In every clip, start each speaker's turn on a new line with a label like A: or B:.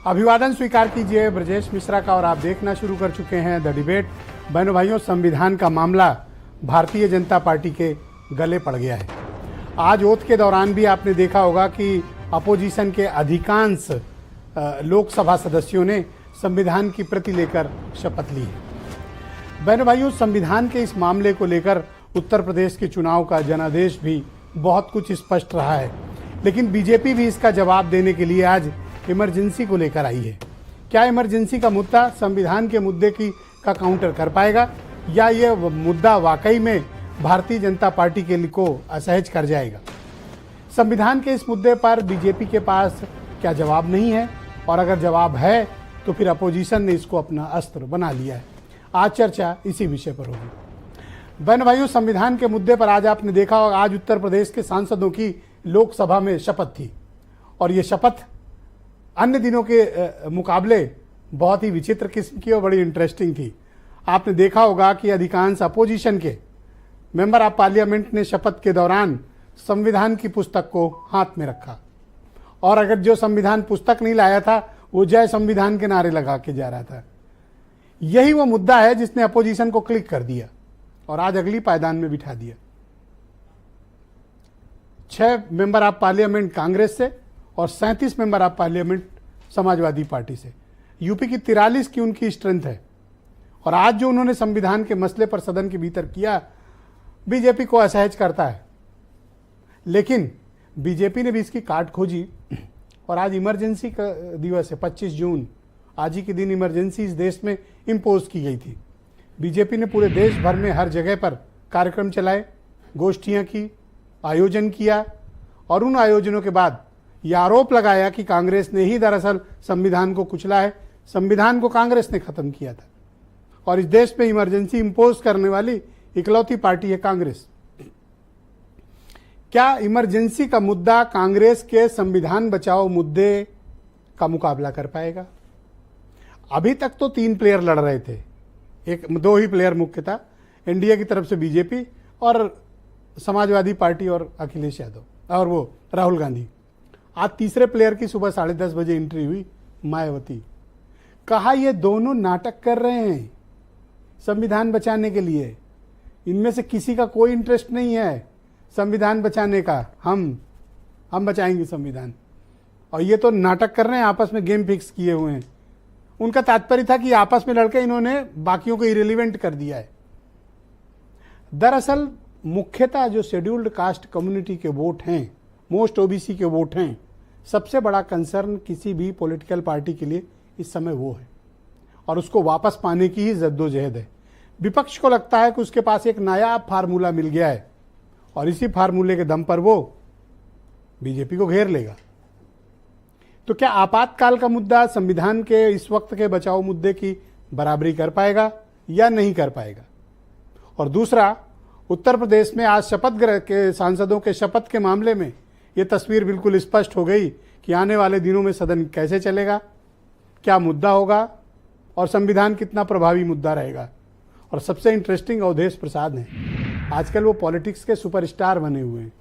A: अभिवादन स्वीकार कीजिए ब्रजेश मिश्रा का और आप देखना शुरू कर चुके हैं द डिबेट। बहनों भाइयों, संविधान का मामला भारतीय जनता पार्टी के गले पड़ गया है। आज ओथ के दौरान भी आपने देखा होगा कि अपोजिशन के अधिकांश लोकसभा सदस्यों ने संविधान की प्रति लेकर शपथ ली है। बहनों भाइयों, संविधान के इस मामले को लेकर उत्तर प्रदेश के चुनाव का जनादेश भी बहुत कुछ स्पष्ट रहा है, लेकिन बीजेपी भी इसका जवाब देने के लिए आज इमरजेंसी को लेकर आई है। क्या इमरजेंसी का मुद्दा संविधान के मुद्दे का काउंटर कर पाएगा, या ये मुद्दा वाकई में भारतीय जनता पार्टी के लिए को असहज कर जाएगा? संविधान के इस मुद्दे पर बीजेपी के पास क्या जवाब नहीं है, और अगर जवाब है तो फिर अपोजिशन ने इसको अपना अस्त्र बना लिया है। आज चर्चा इसी विषय पर होगी। बहन भाइयों, संविधान के मुद्दे पर आज आपने देखा होगा, आज उत्तर प्रदेश के सांसदों की लोकसभा में शपथ थी, और ये शपथ अन्य दिनों के मुकाबले बहुत ही विचित्र किस्म की और बड़ी इंटरेस्टिंग थी। आपने देखा होगा कि अधिकांश अपोजिशन के मेंबर ऑफ पार्लियामेंट ने शपथ के दौरान संविधान की पुस्तक को हाथ में रखा, और अगर जो संविधान पुस्तक नहीं लाया था वो जय संविधान के नारे लगा के जा रहा था। यही वो मुद्दा है जिसने अपोजिशन को क्लिक कर दिया और आज अगली पायदान में बिठा दिया। 6 मेंबर ऑफ पार्लियामेंट कांग्रेस से और 37 member of parliament Samajwadi party से। यूपी की 43 की उनकी स्ट्रेंथ है, और आज जो उन्होंने संविधान के मसले पर सदन के भीतर किया, बीजेपी को असहज करता है। लेकिन बीजेपी ने भी इसकी काट खोजी, और आज इमरजेंसी का दिवस है 25 जून। आज ही के दिन इमरजेंसी इस देश में इम्पोज की गई थी। बीजेपी ने पूरे देश भर में हर जगह पर कार्यक्रम चलाए, गोष्ठियां की, आयोजन किया, और उन आयोजनों के बाद यह आरोप लगाया कि कांग्रेस ने ही दरअसल संविधान को कुचला है। संविधान को कांग्रेस ने खत्म किया था, और इस देश में इमरजेंसी इम्पोज करने वाली इकलौती पार्टी है कांग्रेस। क्या इमरजेंसी का मुद्दा कांग्रेस के संविधान बचाओ मुद्दे का मुकाबला कर पाएगा? अभी तक तो 3 प्लेयर लड़ रहे थे, 2 ही प्लेयर मुख्य था, एनडीए की तरफ से बीजेपी और समाजवादी पार्टी और अखिलेश यादव और वो राहुल गांधी। आज तीसरे प्लेयर की सुबह 10:30 बजे एंट्री हुई, मायावती। कहा ये दोनों नाटक कर रहे हैं संविधान बचाने के लिए, इनमें से किसी का कोई इंटरेस्ट नहीं है संविधान बचाने का, हम बचाएंगे संविधान, और ये तो नाटक कर रहे हैं, आपस में गेम फिक्स किए हुए हैं। उनका तात्पर्य था कि आपस में लड़के इन्होंने बाकियों को इरेलीवेंट कर दिया है। दरअसल मुख्यतः जो शेड्यूल्ड कास्ट कम्युनिटी के वोट हैं, मोस्ट ओबीसी के वोट हैं, सबसे बड़ा कंसर्न किसी भी पॉलिटिकल पार्टी के लिए इस समय वो है, और उसको वापस पाने की ही जद्दोजहद है। विपक्ष को लगता है कि उसके पास एक नायाब फार्मूला मिल गया है, और इसी फार्मूले के दम पर वो बीजेपी को घेर लेगा। तो क्या आपातकाल का मुद्दा संविधान के इस वक्त के बचाव मुद्दे की बराबरी कर पाएगा या नहीं कर पाएगा? और दूसरा, उत्तर प्रदेश में आज शपथ ग्रहण के सांसदों के शपथ के मामले में ये तस्वीर बिल्कुल स्पष्ट हो गई कि आने वाले दिनों में सदन कैसे चलेगा, क्या मुद्दा होगा, और संविधान कितना प्रभावी मुद्दा रहेगा। और सबसे इंटरेस्टिंग अवधेश प्रसाद हैं। आजकल वो पॉलिटिक्स के सुपरस्टार बने हुए हैं,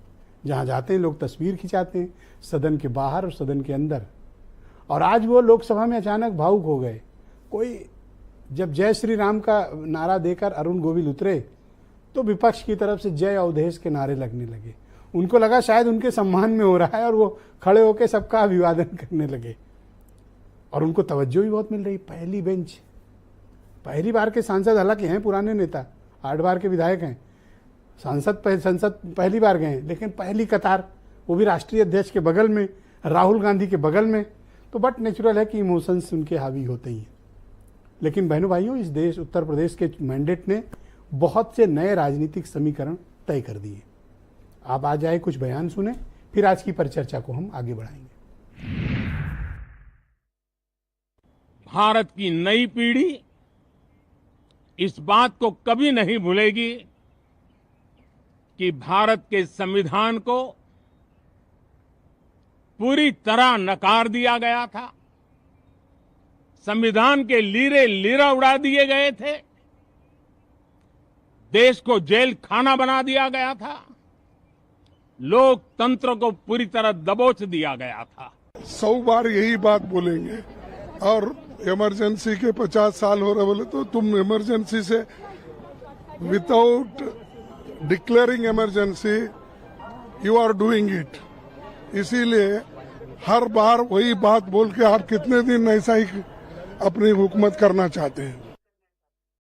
A: जहाँ जाते हैं लोग तस्वीर खिंचाते हैं, सदन के बाहर और सदन के अंदर। और आज वो लोकसभा में अचानक भावुक हो गए। कोई जब जय श्री राम का नारा देकर अरुण गोविल उतरे तो विपक्ष की तरफ से जय अवधेश के नारे लगने लगे। उनको लगा शायद उनके सम्मान में हो रहा है, और वो खड़े होकर सबका अभिवादन करने लगे, और उनको तवज्जो भी बहुत मिल रही। पहली बेंच, पहली बार के सांसद, हालांकि हैं पुराने नेता, 8 बार के विधायक हैं, संसद पहली बार गए, लेकिन पहली कतार, वो भी राष्ट्रीय अध्यक्ष के बगल में, राहुल गांधी के बगल में। तो बट नेचुरल है कि इमोशंस उनके हावी होते ही हैं। लेकिन बहनों भाइयों, इस देश उत्तर प्रदेश के मैंडेट ने बहुत से नए राजनीतिक समीकरण तय कर दिए। आप आ जाए कुछ बयान सुने, फिर आज की परिचर्चा को हम आगे बढ़ाएंगे।
B: भारत की नई पीढ़ी इस बात को कभी नहीं भूलेगी कि भारत के संविधान को पूरी तरह नकार दिया गया था, संविधान के लीरे लीरा उड़ा दिए गए थे, देश को जेल खाना बना दिया गया था, लोकतंत्र को पूरी तरह दबोच दिया गया था।
C: 100 बार यही बात बोलेंगे और इमरजेंसी के 50 साल हो रहे बोले तो तुम इमरजेंसी से without declaring emergency you are doing it. इसीलिए हर बार वही बात बोल के आप कितने दिन ऐसा ही अपनी हुकूमत करना चाहते हैं।